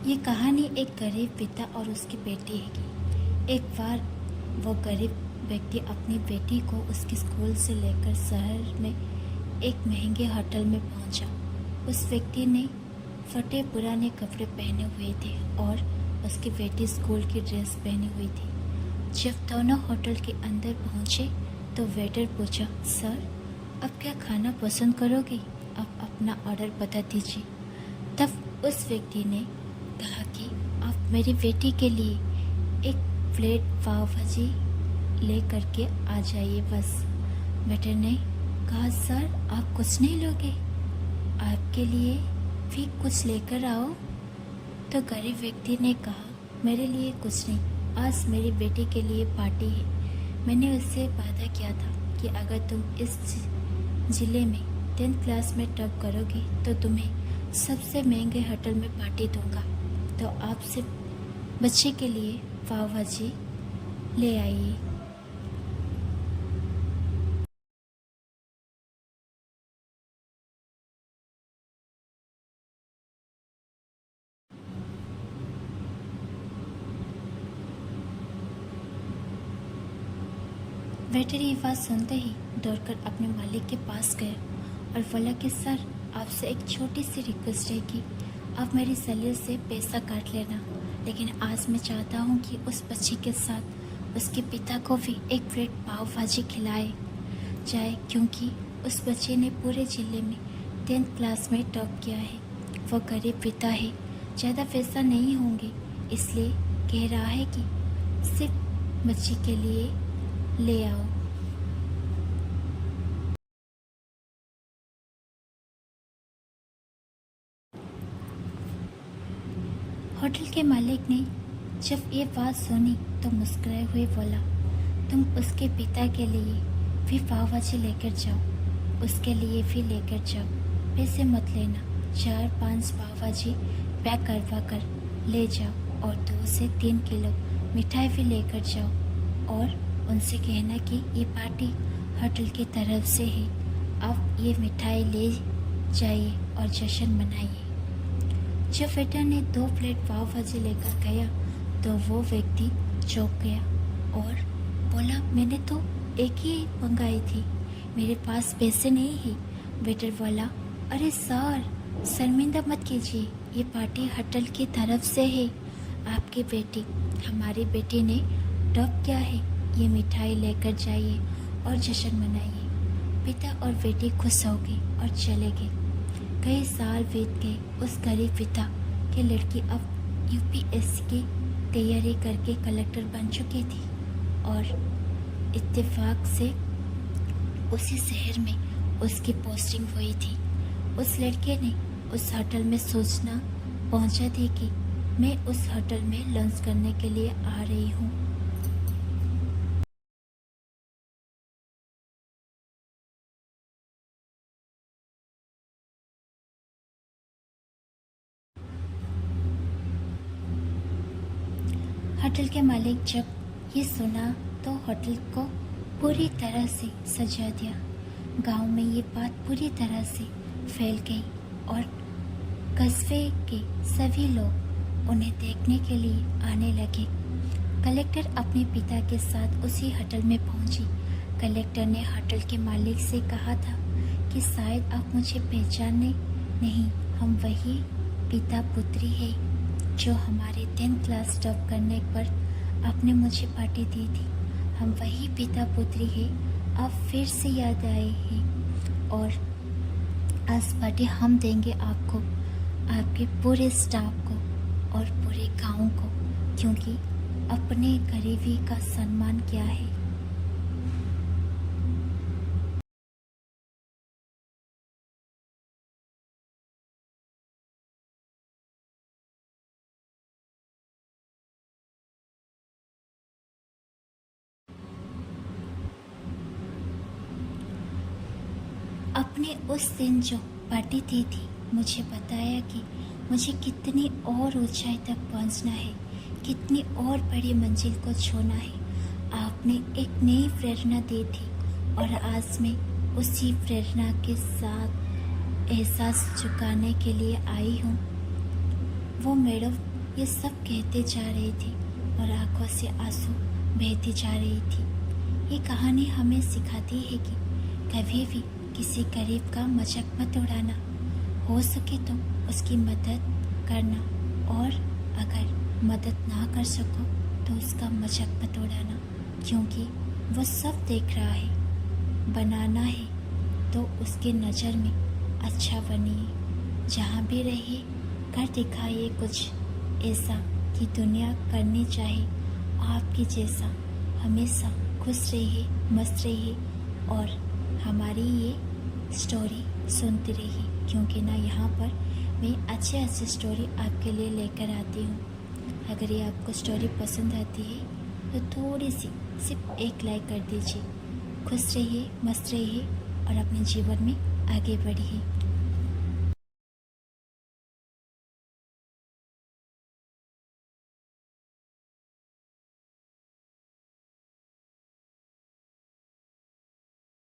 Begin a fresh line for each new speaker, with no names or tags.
ये कहानी एक गरीब पिता और उसकी बेटी है की। एक बार वो गरीब व्यक्ति अपनी बेटी को उसके स्कूल से लेकर शहर में एक महंगे होटल में पहुंचा। उस व्यक्ति ने फटे पुराने कपड़े पहने हुए थे और उसकी बेटी स्कूल की ड्रेस पहनी हुई थी। जब दोनों होटल के अंदर पहुंचे तो वेटर पूछा, सर आप क्या खाना पसंद करोगे? आप अपना ऑर्डर बता दीजिए। तब उस व्यक्ति ने कहा कि आप मेरी बेटी के लिए एक प्लेट पाव भाजी ले करके आ जाइए बस। वेटर ने कहा, सर आप कुछ नहीं लोगे? आपके लिए भी कुछ लेकर आओ। तो गरीब व्यक्ति ने कहा, मेरे लिए कुछ नहीं, आज मेरी बेटी के लिए पार्टी है। मैंने उससे वादा किया था कि अगर तुम इस ज़िले में 10th क्लास में टॉप करोगे तो तुम्हें सबसे महंगे होटल में पार्टी दूंगा। तो आप सिर्फ बच्चे के लिए पाव भाजी ले आइए। वेटर ये बात सुनते ही दौड़कर अपने मालिक के पास गया और बोला कि सर आपसे एक छोटी सी रिक्वेस्ट है कि आप मेरी सैलरी से पैसा काट लेना, लेकिन आज मैं चाहता हूँ कि उस बच्ची के साथ उसके पिता को भी एक प्लेट पाव भाजी खिलाए जाए, क्योंकि उस बच्चे ने पूरे ज़िले में 10th क्लास में टॉप किया है। वो गरीब पिता है, ज़्यादा पैसा नहीं होंगे, इसलिए कह रहा है कि सिर्फ बच्ची के लिए ले आओ। होटल के मालिक ने जब ये बात सुनी तो मुस्कुराए हुए बोला, तुम उसके पिता के लिए भी पाव भाजी लेकर जाओ, उसके लिए भी लेकर जाओ, पैसे मत लेना। 4-5 पाव भाजी पैक करवा कर ले जाओ और 2 से 3 किलो मिठाई भी लेकर जाओ और उनसे कहना कि ये पार्टी होटल की तरफ से है, आप ये मिठाई ले जाइए और जश्न मनाइए। जब वेटर ने 2 प्लेट पाव भाजी लेकर गया तो वो व्यक्ति चौंक गया और बोला, मैंने तो एक ही मंगाई थी, मेरे पास पैसे नहीं है। वेटर बोला, अरे सर शर्मिंदा मत कीजिए, ये पार्टी होटल की तरफ से है, आपकी बेटी हमारी बेटी ने टॉप किया है, ये मिठाई लेकर जाइए और जश्न मनाइए। पिता और बेटी खुश हो गए और चले गए। कई साल बीत गए। उस गरीब पिता की लड़की अब यूपीएससी की तैयारी करके कलेक्टर बन चुकी थी और इत्तेफाक से उसी शहर में उसकी पोस्टिंग हुई थी। उस लड़के ने उस होटल में सूचना पहुंचा दी कि मैं उस होटल में लंच करने के लिए आ रही हूँ। होटल के मालिक जब ये सुना तो होटल को पूरी तरह से सजा दिया। गांव में ये बात पूरी तरह से फैल गई और कस्बे के सभी लोग उन्हें देखने के लिए आने लगे। कलेक्टर अपने पिता के साथ उसी होटल में पहुंची। कलेक्टर ने होटल के मालिक से कहा था कि शायद आप मुझे पहचाने नहीं, हम वही पिता पुत्री है जो हमारे 10th क्लास टॉप करने पर आपने मुझे पार्टी दी थी। हम वही पिता पुत्री है, आप फिर से याद आए हैं और आज पार्टी हम देंगे आपको, आपके पूरे स्टाफ को और पूरे गांव को, क्योंकि अपने गरीबी का सम्मान किया है। अपने उस दिन जो पार्टी दी थी, मुझे बताया कि मुझे कितनी और ऊंचाई तक पहुंचना है, कितनी और बड़ी मंजिल को छूना है। आपने एक नई प्रेरणा दी थी और आज मैं उसी प्रेरणा के साथ एहसास चुकाने के लिए आई हूँ। वो ये सब कहते जा रहे थे और आंखों से आंसू बहती जा रही थी। ये कहानी हमें सिखाती है कि कभी भी किसी गरीब का मजाक मत उड़ाना, हो सके तो उसकी मदद करना, और अगर मदद ना कर सको तो उसका मजाक मत उड़ाना, क्योंकि वो सब देख रहा है। बनाना है तो उसके नज़र में अच्छा बनिए, जहाँ भी रहिए कर दिखाइए कुछ ऐसा कि दुनिया करनी चाहे आपकी जैसा। हमेशा खुश रहिए, मस्त रहिए और हमारी ये स्टोरी सुनती रहिए, क्योंकि ना यहाँ पर मैं अच्छे स्टोरी आपके लिए लेकर आती हूँ। अगर ये आपको स्टोरी पसंद आती है तो थोड़ी सी सिर्फ एक लाइक कर दीजिए। खुश रहिए, मस्त रहिए और अपने जीवन में आगे बढ़िए।